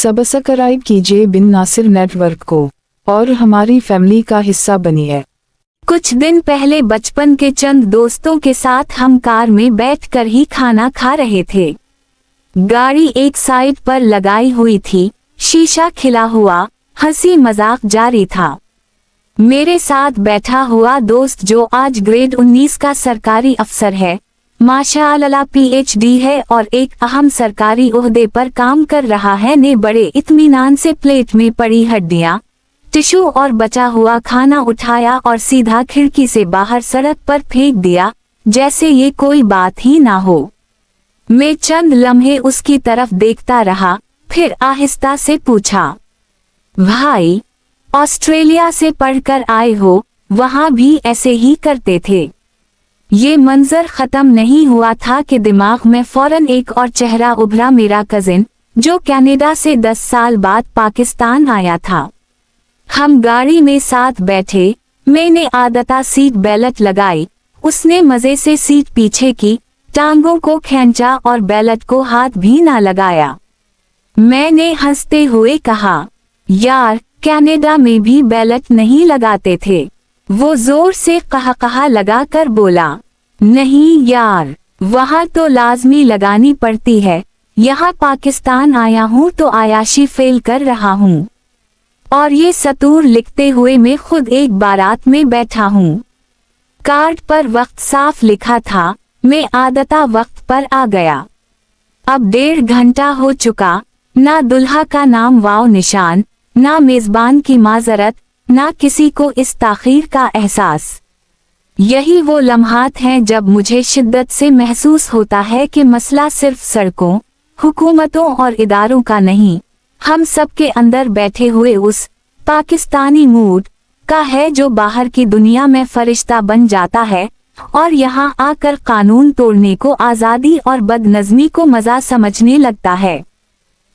Subscribe कीजिए बिन Nasir network को और हमारी फैमिली का हिस्सा बनिए। कुछ दिन पहले बचपन के चंद दोस्तों के साथ हम कार में बैठकर ही खाना खा रहे थे। गाड़ी एक साइड पर लगाई हुई थी, शीशा खिला हुआ, हंसी मजाक जारी था। मेरे साथ बैठा हुआ दोस्त जो आज ग्रेड 19 का सरकारी अफसर है, माशाअल्लाह PhD है और एक अहम सरकारी ओहदे पर काम कर रहा है, ने बड़े इत्मीनान से प्लेट में पड़ी हड्डियां, टिश्यू और बचा हुआ खाना उठाया और सीधा खिड़की से बाहर सड़क पर फेंक दिया, जैसे ये कोई बात ही ना हो। मैं चंद लम्हे उसकी तरफ देखता रहा, फिर आहिस्ता से पूछा, भाई, ऑस्ट्रेलिया से पढ़कर आए हो, वहाँ भी ऐसे ही करते थे? ये मंजर खत्म नहीं हुआ था कि दिमाग में फौरन एक और चेहरा उभरा, मेरा कजिन जो कनाडा से 10 साल बाद पाकिस्तान आया था। हम गाड़ी में साथ बैठे, मैंने आदता सीट बेल्ट लगाई, उसने मजे से सीट पीछे की, टांगों को खींचा और बेल्ट को हाथ भी ना लगाया। मैंने हंसते हुए कहा, यार, कनाडा में भी बेल्ट नहीं लगाते थे। वो जोर से कहा लगा कर बोला, नहीं यार, वहाँ तो लाजमी लगानी पड़ती है, यहाँ पाकिस्तान आया हूँ तो आयाशी फेल कर रहा हूँ। और ये सतूर लिखते हुए मैं खुद एक बारात में बैठा हूँ। कार्ड पर वक्त साफ लिखा था, मैं आदता वक्त पर आ गया। अब 1.5 घंटा हो चुका, ना दुल्हा का नाम वाव निशान, ना मेजबान की माजरत, ना किसी को इस ताखीर का एहसास। यही वो लम्हात हैं जब मुझे शिद्दत से महसूस होता है कि मसला सिर्फ सड़कों, हुकूमतों और इदारों का नहीं, हम सब के अंदर बैठे हुए उस पाकिस्तानी मूड का है जो बाहर की दुनिया में फरिश्ता बन जाता है और यहाँ आकर कानून तोड़ने को आज़ादी और बदनज़मी को मज़ा समझने लगता है।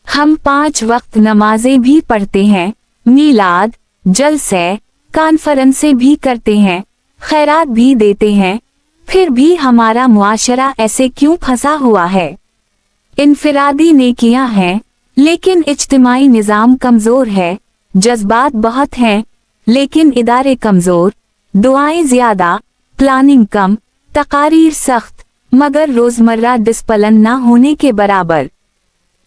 हम 5 वक्त नमाजें भी पढ़ते हैं, मीलाद, जलसे, कॉन्फ्रेंसें भी करते हैं, खैरात भी देते हैं, फिर भी हमारा मुआशरा ऐसे क्यों फंसा हुआ है? इनफिरादी नेकियां हैं, लेकिन इज्तिमाई निज़ाम कमज़ोर है, जज्बात बहुत हैं, लेकिन इदारे कमज़ोर, दुआएं ज़्यादा, प्लानिंग कम, तकारीर सख्त, मगर रोज़मर्रा डिस्पलन ना होने के बराबर।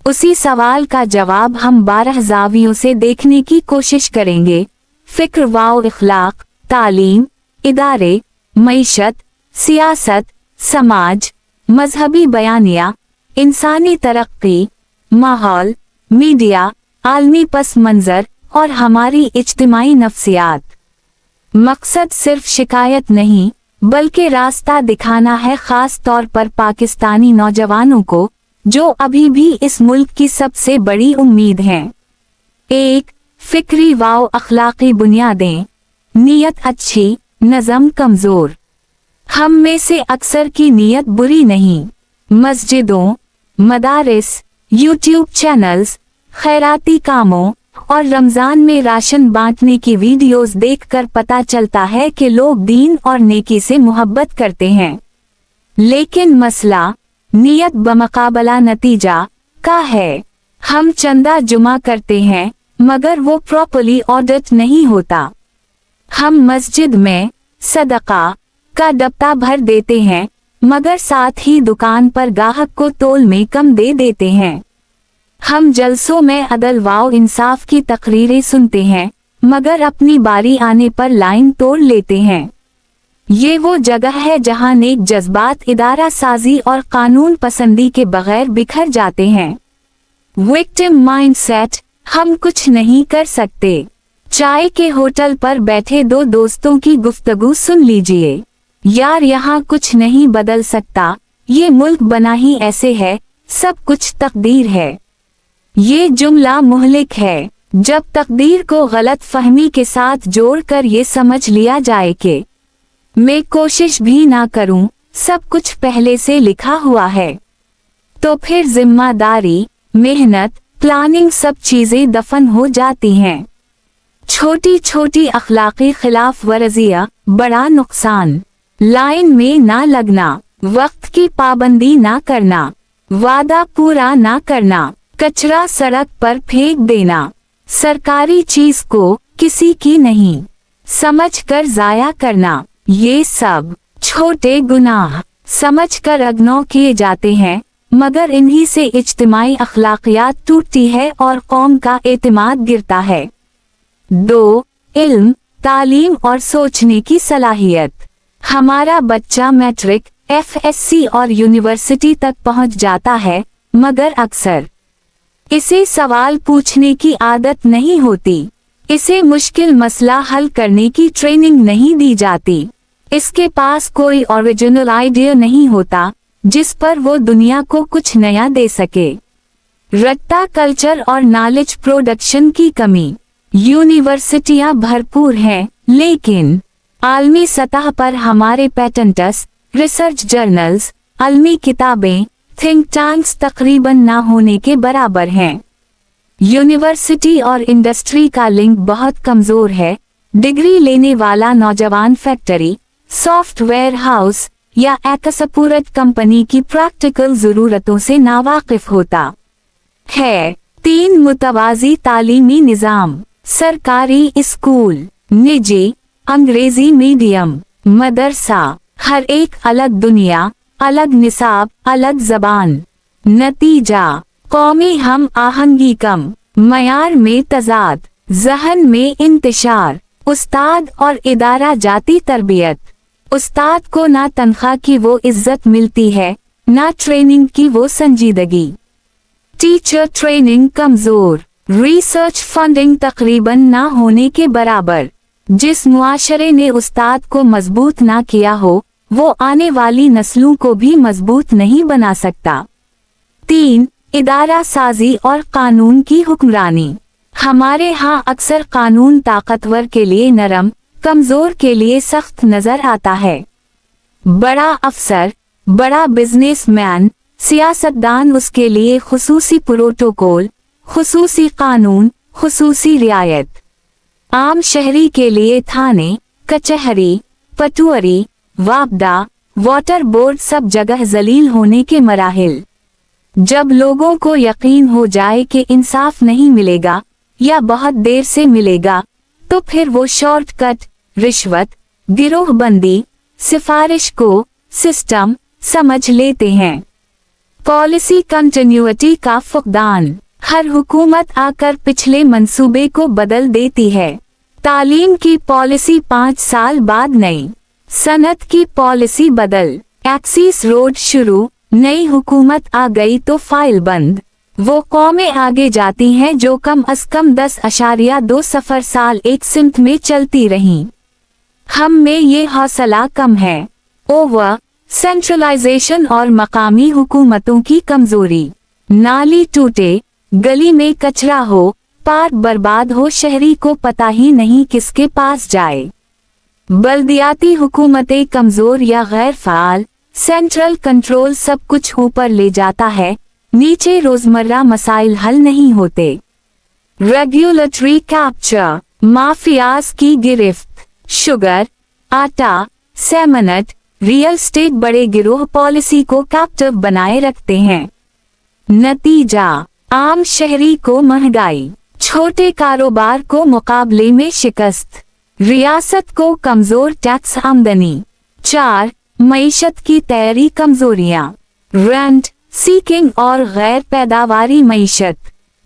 उसी सवाल का जवाब हम 12 ज़ावियों से देखने की कोशिश करेंगे। फिक्र व इखलाक, तालीम, इदारे, मईशत, सियासत, समाज, मजहबी बयानिया, इंसानी तरक्की, माहौल, मीडिया, आलमी पस मंजर और हमारी इज्तिमाई नफ्सियात। मकसद सिर्फ शिकायत नहीं, बल्कि रास्ता दिखाना है, खास तौर पर पाकिस्तानी नौजवानों को जो अभी भी इस मुल्क की सबसे बड़ी उम्मीद हैं। 1. फिक्री व अखलाकी बुनियादें। नीयत अच्छी, नज़म कमज़ोर। हम में से अक्सर की नीयत बुरी नहीं। मस्जिदों, मदारिस, यूट्यूब चैनल्स, खैराती कामों और रमज़ान में राशन बांटने की वीडियोस देखकर पता चलता है कि लोग दीन और नेकी से मोहब्बत करते हैं। लेकिन मसला नीयत बमुकाबला नतीजा का है। हम चंदा जुमा करते हैं, मगर वो प्रॉपर्ली ऑडिट नहीं होता। हम मस्जिद में सदका का डब्बा भर देते हैं, मगर साथ ही दुकान पर गाहक को तोल में कम दे देते हैं। हम जलसों में अदल व इंसाफ की तकरीरें सुनते हैं, मगर अपनी बारी आने पर लाइन तोड़ लेते हैं। ये वो जगह है जहां नेक जज्बात इदारा साजी और कानून पसंदी के बगैर बिखर जाते हैं। Victim mindset. हम कुछ नहीं कर सकते। चाय के होटल पर बैठे 2 दोस्तों की गुफ्तगू सुन लीजिए। यार, यहाँ कुछ नहीं बदल सकता, ये मुल्क बना ही ऐसे है, सब कुछ तकदीर है। ये जुमला मुहलिक है। जब तकदीर को गलत फहमी के साथ जोड़कर ये समझ लिया जाए कि मैं कोशिश भी ना करूं, सब कुछ पहले से लिखा हुआ है, तो फिर जिम्मेदारी, मेहनत, प्लानिंग, सब चीजें दफन हो जाती हैं। छोटी छोटी अखलाकी खिलाफ वर्जियां, बड़ा नुकसान। लाइन में ना लगना, वक्त की पाबंदी ना करना, वादा पूरा ना करना, कचरा सड़क पर फेंक देना, सरकारी चीज को किसी की नहीं समझकर जाया करना, ये सब छोटे गुनाह समझकर इग्नोर किए जाते हैं, मगर इन्हीं से इज्तिमाई अखलाकियात टूटती है और कौम का एतमाद गिरता है। 2. इल्म, तालीम और सोचने की सलाहियत। हमारा बच्चा मैट्रिक, FSC और यूनिवर्सिटी तक पहुंच जाता है, मगर अक्सर इसे सवाल पूछने की आदत नहीं होती, इसे मुश्किल मसला हल करने की ट्रेनिंग नहीं दी जाती, इसके पास कोई ओरिजिनल आइडिया नहीं होता जिस पर वो दुनिया को कुछ नया दे सके। रट्टा कल्चर और नॉलेज प्रोडक्शन की कमी। यूनिवर्सिटियां भरपूर हैं, लेकिन आलमी सतह पर हमारे पेटेंट्स, रिसर्च जर्नल्स, अलमी किताबें, थिंक टैंक्स तकरीबन ना होने के बराबर हैं। यूनिवर्सिटी और इंडस्ट्री का लिंक बहुत कमजोर है। डिग्री लेने वाला नौजवान फैक्ट्री, सॉफ्टवेयर हाउस या एकसपूरत कंपनी की प्रैक्टिकल जरूरतों से नावाकिफ होता है। 3. मुतवाज़ी तालीमी निज़ाम। सरकारी स्कूल, निजी, अंग्रेजी मीडियम, मदरसा, हर एक अलग दुनिया, अलग निसाब, अलग जबान। नतीजा, कौमी हम आहंगी कम, मयार में तजाद, जहन में इंतशार, उस्ताद और इदारा जाती तरबियत। उस्ताद को ना तनख्वाह की वो इज्जत मिलती है, ना ट्रेनिंग की वो संजीदगी। टीचर ट्रेनिंग कमजोर, रिसर्च फंडिंग तकरीबन ना होने के बराबर। जिस मुआशरे ने उस्ताद को मजबूत ना किया हो, वो आने वाली नस्लों को भी मजबूत नहीं बना सकता। 3. इदारा साजी और कानून की हुक्मरानी। हमारे यहाँ अक्सर कानून ताकतवर के लिए नरम, कमजोर के लिए सख्त नजर आता है। बड़ा अफसर, बड़ा बिजनेसमैन, सियासतदान, उसके लिए खुसूसी प्रोटोकॉल, खुसूसी कानून, खुसूसी रियायत। आम शहरी के लिए थाने, कचहरी, पटवारी, वापदा, वाटर बोर्ड, सब जगह जलील होने के मराहिल। जब लोगों को यकीन हो जाए कि इंसाफ नहीं मिलेगा या बहुत देर से मिलेगा, तो फिर वो शॉर्टकट, रिश्वत, गिरोहबंदी, सिफारिश को सिस्टम समझ लेते हैं। पॉलिसी कंटिन्यूटी का फुकदान। हर हुकूमत आकर पिछले मंसूबे को बदल देती है। तालीम की पॉलिसी 5 साल बाद नई, सनत की पॉलिसी बदल, एक्सिस रोड शुरू, नई हुकूमत आ गई तो फाइल बंद। वो कौमें आगे जाती हैं जो कम अज कम 10.2 सफर साल एक सिमत में चलती रहीं। हम में ये हौसला कम है। ओवर सेंट्रलाइजेशन और मकामी हुकूमतों की कमजोरी। नाली टूटे, गली में कचरा हो, पार्क बर्बाद हो, शहरी को पता ही नहीं किसके पास जाए। बल्दियाती हुकूमतें कमजोर या गैर फाल, सेंट्रल कंट्रोल सब कुछ ऊपर ले जाता है, नीचे रोजमर्रा मसाइल हल नहीं होते। रेगुलेटरी कैप्चर, माफियाज की गिरफ्त। शुगर, आटा, सेमनट, रियल स्टेट बड़े गिरोह पॉलिसी को कैप्टिव बनाए रखते हैं। नतीजा, आम शहरी को महंगाई, छोटे कारोबार को मुकाबले में शिकस्त, रियासत को कमजोर टैक्स आमदनी। 4. मईशत की तैयारी कमजोरियां, रेंट सीकिंग और गैर पैदावारी मईशत।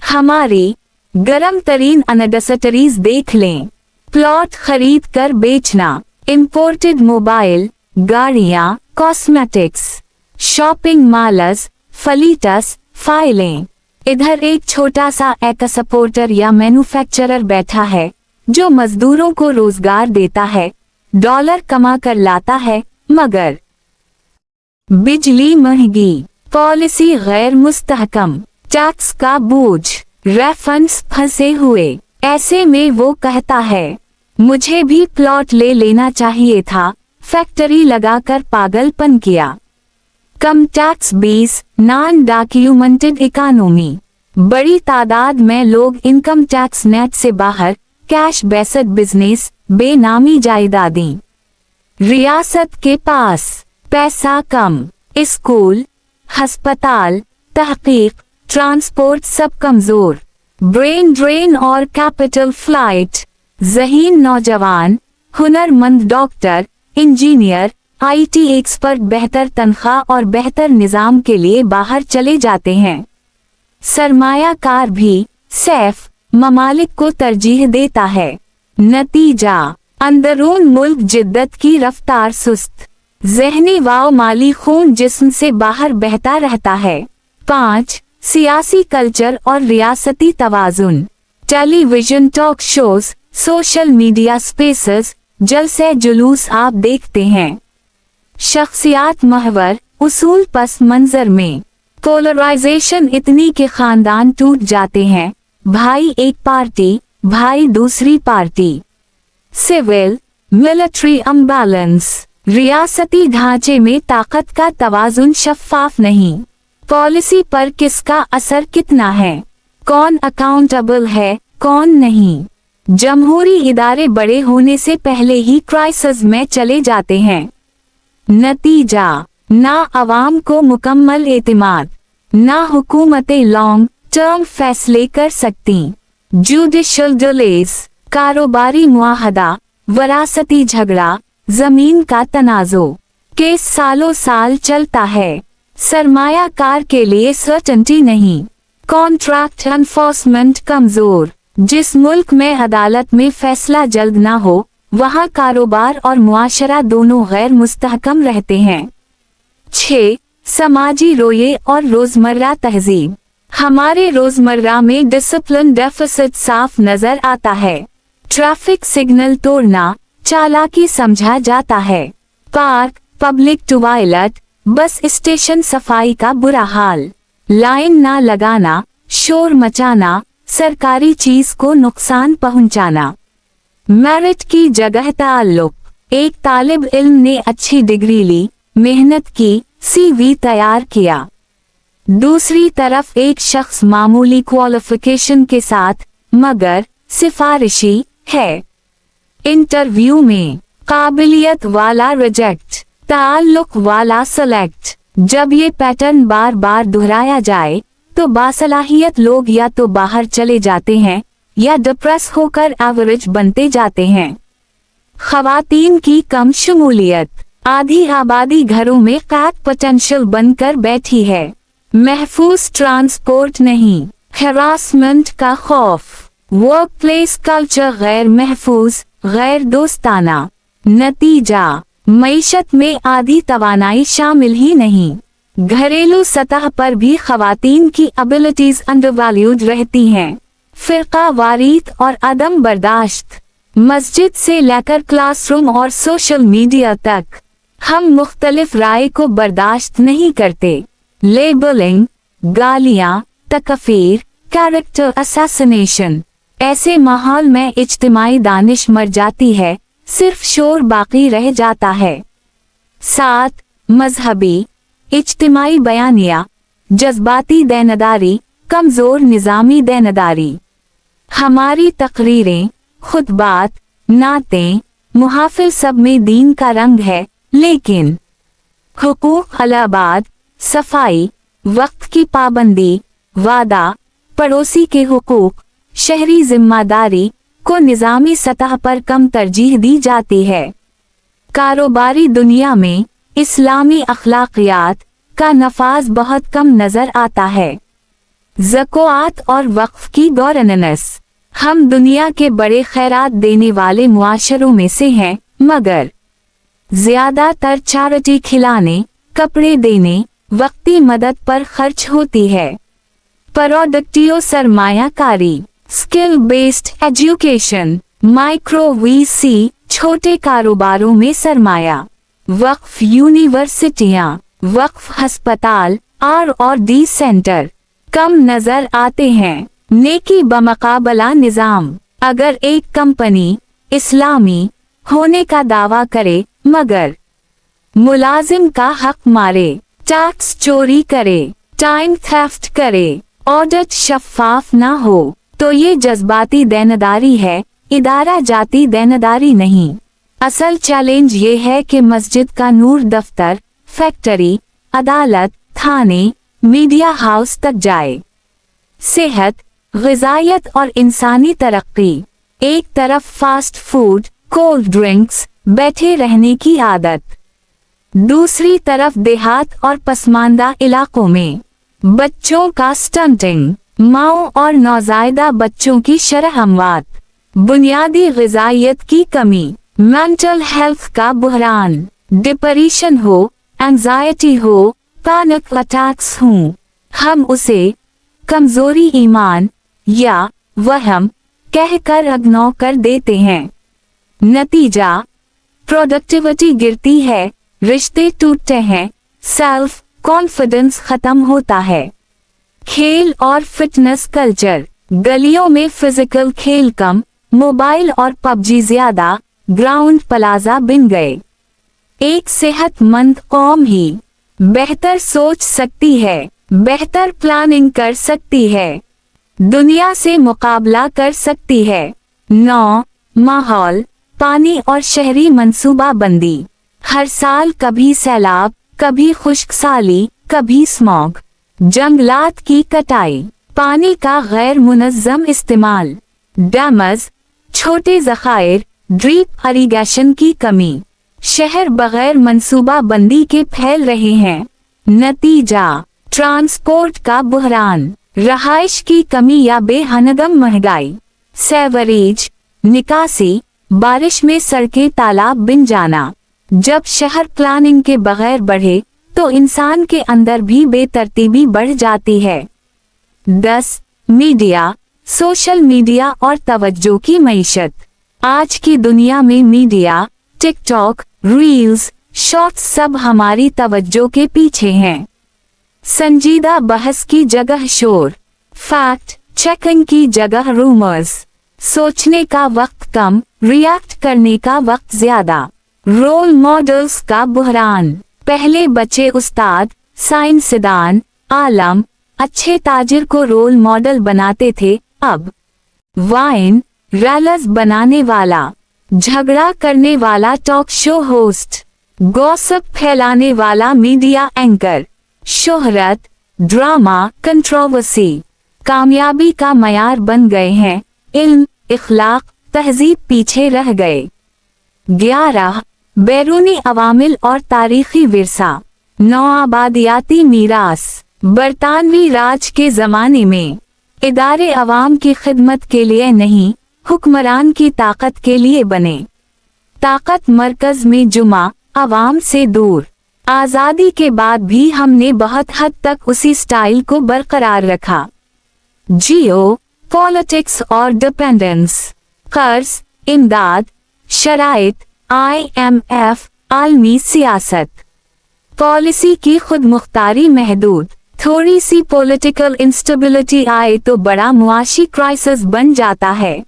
हमारी गरम तरीन अनडेसिटरीज देख लें। प्लॉट खरीद कर बेचना, इंपोर्टेड मोबाइल, गाड़ियां, कॉस्मेटिक्स, शॉपिंग मॉल्स, फलीटस, फाइलें। इधर एक छोटा सा एक्सपोर्टर या मैन्युफैक्चरर बैठा है जो मजदूरों को रोजगार देता है, डॉलर कमा कर लाता है, मगर बिजली महंगी, पॉलिसी गैर मुस्तहकम, टैक्स का बोझ, रेफंड्स फंसे हुए। ऐसे में वो कहता है, मुझे भी प्लॉट ले लेना चाहिए था, फैक्ट्री लगाकर पागलपन किया। कम tax base, non documented economy, बड़ी तादाद में लोग इनकम टैक्स नेट से बाहर, कैश बेस्ड बिजनेस, बेनामी जायदादें। रियासत के पास पैसा कम, स्कूल, हस्पताल, तहकीक, ट्रांसपोर्ट सब कमजोर, ब्रेन ड्रेन और कैपिटल फ्लाइट। ज़हीन नौजवान, हुनरमंद डॉक्टर, इंजीनियर, IT एक्सपर्ट बेहतर तनख्वाह और बेहतर निजाम के लिए बाहर चले जाते हैं। सरमायाकार भी सैफ ममालिक को तरजीह देता है। नतीजा, अंदरून मुल्क जिद्दत की रफ्तार सुस्त, ज़हनी व माली खून जिस्म से बाहर बहता रहता है। 5. सियासी कल्चर और रियासती तवाज़ुन, television talk shows, social media spaces, जलसे जुलूस आप देखते हैं। शख्सियात महवर, उसूल पस मंजर में पोलराइजेशन इतनी के खानदान टूट जाते हैं, भाई एक पार्टी, भाई दूसरी पार्टी। सिविल मिलिट्री अम्बैलेंस, रियासती ढांचे में ताकत का तवाज़ुन शफ़ाफ नहीं। पॉलिसी पर किसका असर कितना है, कौन अकाउंटेबल है, कौन नहीं। जमहूरी इदारे बड़े होने से पहले ही क्राइसिस में चले जाते हैं। नतीजा, ना अवाम को मुकम्मल एतमाद, ना हुकूमतें लॉन्ग टर्म फैसले कर सकती। जुडिशल डिलेज, कारोबारी मुआहदा, वरासती झगड़ा, जमीन का तनाज़ो, केस सालों साल चलता है। सरमायाकार के लिए सर्टेनिटी नहीं। कॉन्ट्रैक्ट एनफोर्समेंट कमजोर, जिस मुल्क में अदालत में फैसला जल्द ना हो वहाँ कारोबार और मुआशरा दोनों गैर मुस्तहकम रहते हैं। 6. समाजी रोये और रोजमर्रा तहजीब, हमारे रोजमर्रा में डिसिप्लिन डेफिसिट साफ नजर आता है। ट्रैफिक सिग्नल तोड़ना चालाकी समझा जाता है। Park, public toilet, bus station सफाई का बुरा हाल, लाइन ना लगाना, शोर मचाना, सरकारी चीज को नुकसान पहुंचाना। मेरिट की जगह ताल्लुक, एक तालिब इल्म ने अच्छी डिग्री ली, मेहनत की, CV तैयार किया। दूसरी तरफ एक शख्स मामूली क्वालिफिकेशन के साथ मगर सिफारिशी है। इंटरव्यू में काबिलियत वाला रिजेक्ट, ताल्लुक वाला सेलेक्ट। जब ये पैटर्न बार बार दोहराया जाए तो बासलाहियत लोग या तो बाहर चले जाते हैं या डिप्रेस होकर एवरेज बनते जाते हैं। खवातीन की कम शमूलियत, आधी आबादी घरों में कैट पोटेंशियल बनकर बैठी है। महफूज ट्रांसपोर्ट नहीं, हैरासमेंट का खौफ, वर्क प्लेस कल्चर गैर महफूज, गैर दोस्ताना। नतीजा, मईशत में आधी तवानाई शामिल ही नहीं। घरेलू सतह पर भी खवातीन की एबिलिटीज अंडरवैल्यूड रहती हैं। फिरका वारीत और अदम बर्दाश्त, मस्जिद से लेकर क्लासरूम और सोशल मीडिया तक हम मुख्तलिफ राय को बर्दाश्त नहीं करते। लेबलिंग, गालियां, तकफीर, कैरेक्टर असैसिनेशन, ऐसे माहौल में इज्तिमाई दानिश मर जाती है, सिर्फ शोर बाकी रह जाता है। 7. मजहबी इज्तिमाई बयानिया, जज्बाती देनदारी, कमजोर निज़ामी देनदारी। हमारी तकरीरें, खुतबात, नातें, मुहाफिल सब में दीन का रंग है, लेकिन हुकूक अलाबाद, सफाई, वक्त की पाबंदी, वादा, पड़ोसी के हुकूक, शहरी जिम्मेदारी को निज़ामी सतह पर कम तरजीह दी जाती है। कारोबारी दुनिया में इस्लामी अखलाकियात का नफाज बहुत कम नजर आता है। ज़कात और वक्फ की गवर्नेंस, हम दुनिया के बड़े खैरात देने वाले मुआशरों में से हैं, मगर ज्यादातर चैरिटी खिलाने, कपड़े देने, वक्ती मदद पर खर्च होती है। प्रोडक्टिव सरमायाकारी, skill based education, micro VC, छोटे कारोबारों में सरमाया, वक्फ यूनिवर्सिटियां, वक्फ अस्पताल, R&D सेंटर कम नजर आते हैं। नेकी बमुकाबला निजाम, अगर एक कंपनी इस्लामी होने का दावा करे मगर मुलाजिम का हक मारे, टैक्स चोरी करे, टाइम थेफ्ट करे, ऑडिट शफ़ाफ ना हो, तो ये जज्बाती देनदारी है, इदारा जाती देनदारी नहीं। असल चैलेंज ये है कि मस्जिद का नूर दफ्तर, फैक्ट्री, अदालत, थाने, मीडिया हाउस तक जाए। सेहत, ग़िज़ायत और इंसानी तरक्की। एक तरफ फास्ट फूड, कोल्ड ड्रिंक्स, बैठे रहने की आदत, दूसरी तरफ देहात और पसमानदा इलाकों में बच्चों का स्टंटिंग, माओं और नौज़ायदा बच्चों की शरह अमवात, बुनियादी ग़िज़ायत की कमी, मेंटल हेल्थ का बुहरान, डिप्रेशन हो, एंजाइटी हो, पैनिक अटैक्स हों, हम उसे कमजोरी ईमान या वहम कहकर इग्नोर कर देते हैं। नतीजा, प्रोडक्टिविटी गिरती है, रिश्ते टूटते हैं, सेल्फ कॉन्फिडेंस खत्म होता है। खेल और फिटनेस कल्चर, गलियों में फिजिकल खेल कम, मोबाइल और पबजी ज्यादा, ग्राउंड प्लाजा बिन गए। एक सेहतमंद कौम ही बेहतर सोच सकती है, बेहतर प्लानिंग कर सकती है, दुनिया से मुकाबला कर सकती है। 9. माहौल, पानी और शहरी मंसूबा बंदी। हर साल कभी सैलाब, कभी खुश्कसाली, कभी स्मॉग, जंगलात की कटाई, पानी का गैर मुनज़्ज़म इस्तेमाल, डैम्स, छोटे ज़खायर, ड्रीप इरिगेशन की कमी, शहर बगैर मंसूबा बंदी के फैल रहे हैं। नतीजा, ट्रांसपोर्ट का बुहरान, रहाइश की कमी या बेहनगम महंगाई, सेवरेज, निकासी, बारिश में सड़कें तालाब बिन जाना। जब शहर प्लानिंग के बगैर बढ़े तो इंसान के अंदर भी बेतरतीबी बढ़ जाती है। 10. मीडिया, सोशल मीडिया और तवज्जो की मईशत। आज की दुनिया में मीडिया, टिकटॉक, रील्स, शॉर्ट्स सब हमारी तवज्जो के पीछे हैं। संजीदा बहस की जगह शोर, फैक्ट चेकिंग की जगह रूमर्स, सोचने का वक्त कम, रिएक्ट करने का वक्त ज्यादा। रोल मॉडल्स का बुहरान, पहले बच्चे उस्ताद, साइंसदान, आलम, अच्छे ताजिर को रोल मॉडल बनाते थे, अब वाइन रैलर्स बनाने वाला, झगड़ा करने वाला टॉक शो होस्ट, गॉसिप फैलाने वाला मीडिया एंकर, शोहरत, ड्रामा, कंट्रोवर्सी, कामयाबी का मयार बन गए हैं, इल्म, इखलाक, तहजीब पीछे रह गए। 11. बैरूनी अवामिल और तारीखी विरसा। नौआबादियाती मीरास, बरतानवी राज के ज़माने में इदारे अवाम की खिदमत के लिए नहीं, हुक्मरान की ताकत के लिए बने। ताकत मरकज में जुमा, अवाम से दूर। आज़ादी के बाद भी हमने बहुत हद तक उसी स्टाइल को बरकरार रखा। जियो पॉलिटिक्स और डिपेंडेंस, कर्ज, इमदाद, शराइत, IMF, आलमी सियासत, पॉलिसी की खुद मुख्तारी महदूद, थोड़ी सी पॉलिटिकल इंस्टेबिलिटी आए तो बड़ा मुआशी क्राइसिस बन जाता है।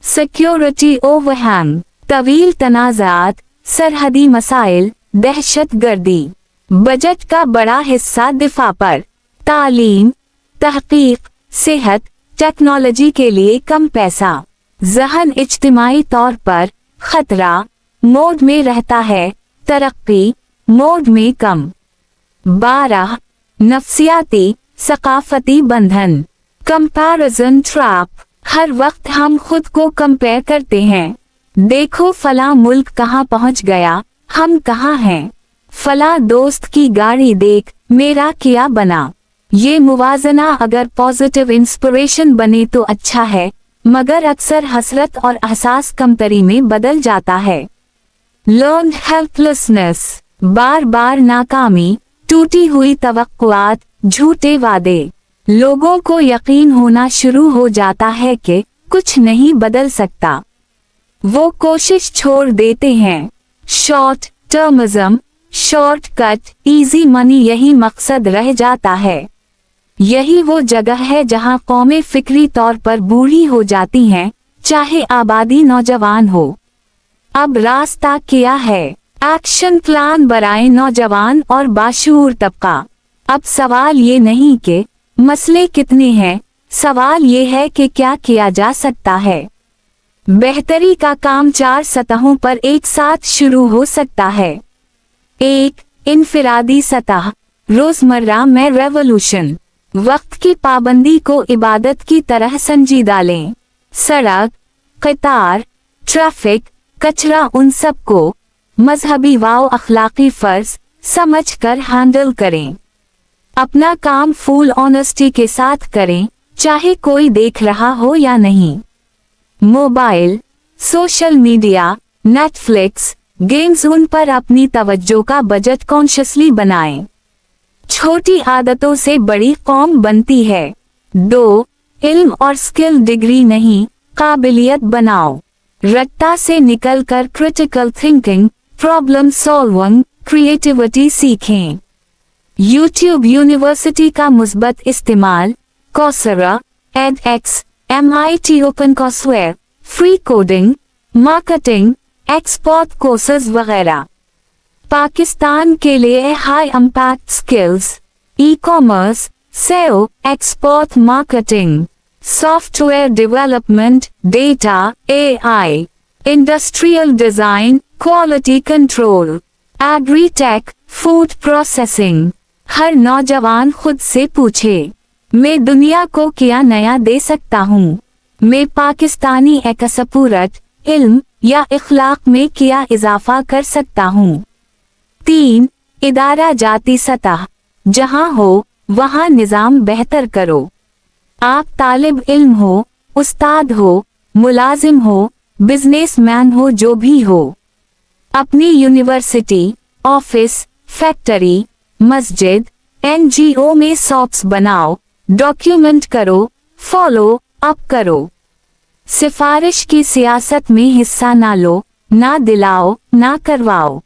सिक्योरिटी ओवरहैंग, तवील तनाज़ात, सरहदी मसाइल, दहशत गर्दी, बजट का बड़ा हिस्सा दिफा पर। तालीम, तहकीक, सेहत, टेक्नोलॉजी के लिए कम पैसा, ज़हन इज्तिमाई तौर पर खतरा मोड में रहता है, तरक्की मोड में कम। 12. नफ्सियाती, सकाफती बंधन, कंपैरिजन ट्रैप, हर वक्त हम खुद को कंपेयर करते हैं। देखो फला मुल्क कहाँ पहुँच गया, हम कहाँ हैं, फला दोस्त की गाड़ी देख, मेरा क्या बना। ये मुवाजना अगर पॉजिटिव इंस्पिरेशन बने तो अच्छा है, मगर अक्सर हसरत और एहसास कमतरी में बदल जाता है। लर्न्ड हेल्पलेसनेस, बार बार नाकामी, टूटी हुई तवक्कुआत, झूठे वादे, लोगों को यकीन होना शुरू हो जाता है कि कुछ नहीं बदल सकता, वो कोशिश छोड़ देते हैं। Short termism, shortcut, easy money, यही मकसद रह जाता है। यही वो जगह है जहां कौमें फिक्री तौर पर बूढ़ी हो जाती हैं, चाहे आबादी नौजवान हो। अब रास्ता क्या है? एक्शन प्लान बनाए नौजवान और बाशूर तबका। अब सवाल ये नहीं कि मसले कितने हैं, सवाल ये है कि क्या किया जा सकता है। बेहतरी का काम 4 सतहों पर एक साथ शुरू हो सकता है। 1. इनफिरादी सतह, रोजमर्रा में रेवोल्यूशन, वक्त की पाबंदी को इबादत की तरह संजीदा लें। सड़क, कतार, ट्रैफिक, कचरा, उन सब को मजहबी व अखलाकी फर्ज समझकर हैंडल करें। अपना काम फुल ऑनेस्टी के साथ करें, चाहे कोई देख रहा हो या नहीं। Mobile, social media, Netflix, games, उन पर अपनी तवज्जो का बजट कॉन्शियसली बनाएं। छोटी आदतों से बड़ी कौम बनती है। 2. इल्म और स्किल डिग्री नहीं, काबिलियत बनाओ। रट्टा से निकलकर critical thinking, problem solving, creativity सीखें। यूट्यूब यूनिवर्सिटी का मुस्बत इस्तेमाल, Coursera, edX, MIT OpenCourseWare, free coding, marketing, export courses वगैरह। पाकिस्तान के लिए high impact skills, e-commerce, SEO, export marketing, software development, data, AI, industrial design, quality control, agri tech, food processing. हर नौजवान खुद से पूछे, मैं दुनिया को क्या नया दे सकता हूँ? मैं पाकिस्तानी एकसपूरत इल्म या इखलाक में क्या इजाफा कर सकता हूँ? 3. इदारा जाती सतह, जहाँ हो वहाँ निज़ाम बेहतर करो। आप तालिब इल्म हो, उस्ताद हो, मुलाजिम हो, बिजनेसमैन हो, जो भी हो, अपनी यूनिवर्सिटी, ऑफिस, फैक्ट्री, मस्जिद, NGO में सॉप्स बनाओ, डॉक्यूमेंट करो, फॉलो अप करो। सिफारिश की सियासत में हिस्सा ना लो, ना दिलाओ, ना करवाओ।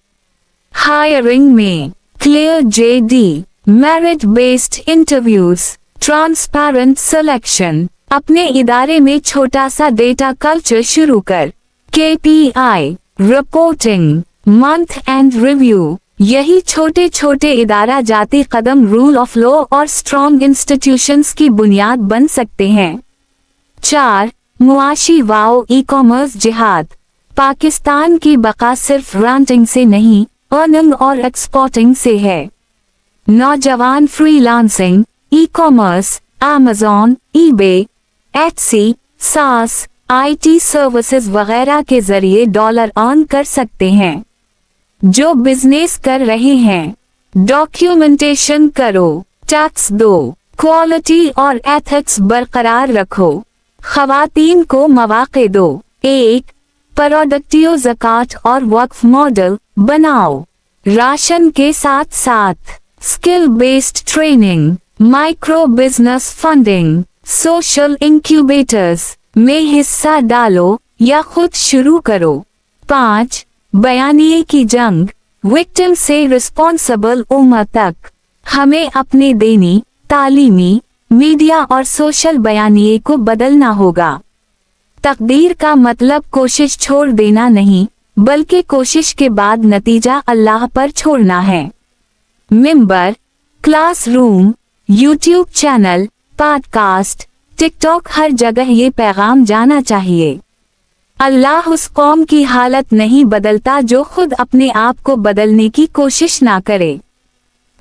हायरिंग में clear JD, merit based interviews, transparent selection. अपने इदारे में छोटा सा डेटा कल्चर शुरू कर। KPI, reporting, month and review. यही छोटे छोटे इदारा जाती कदम रूल ऑफ लॉ और स्ट्रॉन्ग इंस्टीट्यूशंस की बुनियाद बन सकते हैं। 4. मुआशी वाओ ई-कॉमर्स जिहाद। पाकिस्तान की बका सिर्फ रैंटिंग से नहीं, अर्निंग और एक्सपोर्टिंग से है। नौजवान freelancing, e-commerce, Amazon, eBay, Etsy, SaaS, IT services वगैरह के जरिए डॉलर अर्न कर सकते हैं। जो बिजनेस कर रहे हैं, डॉक्यूमेंटेशन करो, टैक्स दो, क्वालिटी और एथिक्स बरकरार रखो। खवातीन को मौके दो। 1. प्रोडक्टिव ज़कात और वक्फ मॉडल बनाओ। राशन के साथ साथ skill based training, micro business funding, social incubators में हिस्सा डालो या खुद शुरू करो। 5. बयानिए की जंग, विक्टिम से रिस्पॉन्सिबल उम्र तक। हमें अपने देनी, तालीमी, मीडिया और सोशल बयानिए को बदलना होगा। तकदीर का मतलब कोशिश छोड़ देना नहीं, बल्कि कोशिश के बाद नतीजा अल्लाह पर छोड़ना है। मिंबर, classroom, YouTube channel, podcast, TikTok, हर जगह ये पैगाम जाना चाहिए। अल्लाह उस कौम की हालत नहीं बदलता जो खुद अपने आप को बदलने की कोशिश ना करे।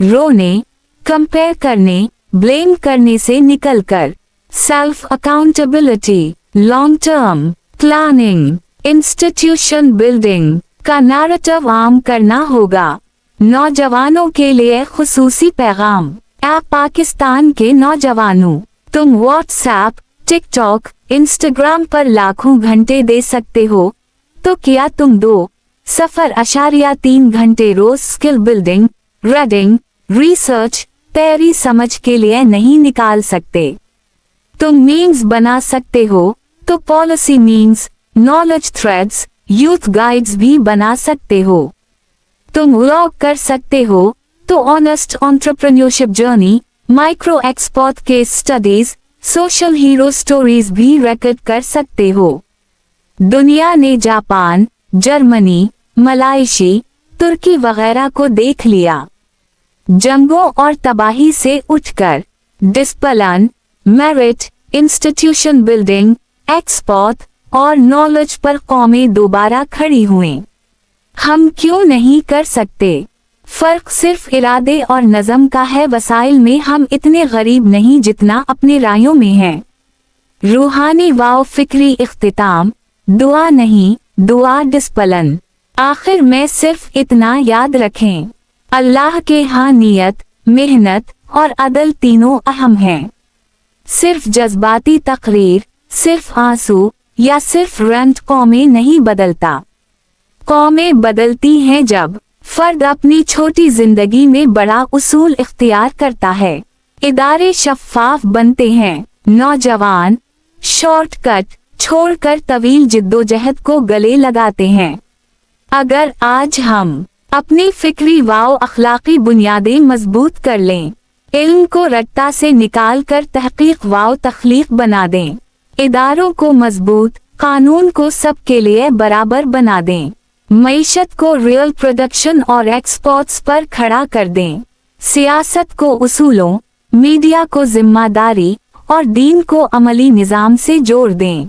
रोने, कंपेयर करने, ब्लेम करने से निकलकर self accountability, long term planning, institution building का नैरेटिव आम करना होगा। नौजवानों के लिए खुसूसी पैगाम। ऐप पाकिस्तान के नौजवानों, तुम व्हाट्सएप, टिकटॉक, इंस्टाग्राम पर लाखों घंटे दे सकते हो, तो क्या तुम 2.3 घंटे रोज स्किल बिल्डिंग, रीडिंग, रिसर्च, तैयारी समझ के लिए नहीं निकाल सकते? तुम मीम्स बना सकते हो, तो policy memes, knowledge threads, youth guides भी बना सकते हो। तुम व्लॉग कर सकते हो, तो honest entrepreneurship journey, micro export case studies, social hero stories भी रिकॉर्ड कर सकते हो। दुनिया ने जापान, जर्मनी, मलाइशी, तुर्की वगैरह को देख लिया। जंगों और तबाही से उठकर discipline, merit, institution building, export और नॉलेज पर कौमें दोबारा खड़ी हुई। हम क्यों नहीं कर सकते? फर्क सिर्फ इरादे और नज़म का है। वसाइल में हम इतने गरीब नहीं जितना अपने रायों में हैं। रूहानी वाव फिक्री इख्तिताम, दुआ नहीं दुआ डिस्पलन। आखिर में सिर्फ इतना याद रखें, अल्लाह के यहाँ नियत, मेहनत और अदल तीनों अहम हैं। सिर्फ जज्बाती तकरीर, सिर्फ आंसू या सिर्फ रंट कौमें नहीं बदलता। कौमें बदलती हैं जब फर्द अपनी छोटी जिंदगी में बड़ा उसूल इख्तियार करता है। इदारे शफ़ाफ बनते हैं। नौजवान शॉर्टकट छोड़कर तवील जिद्दोजहद को गले लगाते हैं। अगर आज हम अपनी फिक्री वाव अखलाकी बुनियादें मजबूत कर लें, इल्म को रट्टा से निकाल कर तहकीक वाव तख्लीक बना दें, इदारों को मजबूत, कानून को सबके लिए बराबर बना दें, मईशत को रियल प्रोडक्शन और एक्सपोर्ट्स पर खड़ा कर दें, सियासत को उसूलों, मीडिया को जिम्मेदारी और दीन को अमली निज़ाम से जोड़ दें,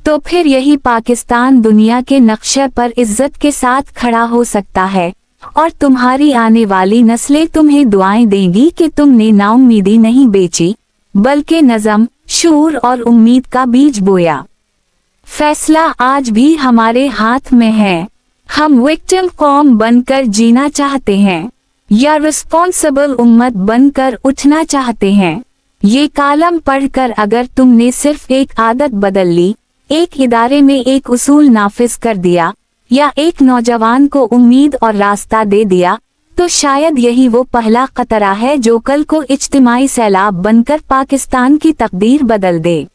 तो फिर यही पाकिस्तान दुनिया के नक्शे पर इज्जत के साथ खड़ा हो सकता है और तुम्हारी आने वाली नस्लें तुम्हें दुआएं देंगी कि तुमने नाउम्मीदी नहीं बेची, बल्कि नज़म, शूर और उम्मीद का बीज बोया। फैसला आज भी हमारे हाथ में है। हम विक्टिम कौम बनकर जीना चाहते हैं या रिस्पॉन्सिबल उम्मत बनकर उठना चाहते हैं। ये कालम पढ़कर अगर तुमने सिर्फ एक आदत बदल ली, एक इदारे में एक उसूल नाफिज कर दिया या एक नौजवान को उम्मीद और रास्ता दे दिया, तो शायद यही वो पहला खतरा है जो कल को इज्तिमाई सैलाब बनकर पाकिस्तान की तकदीर बदल दे।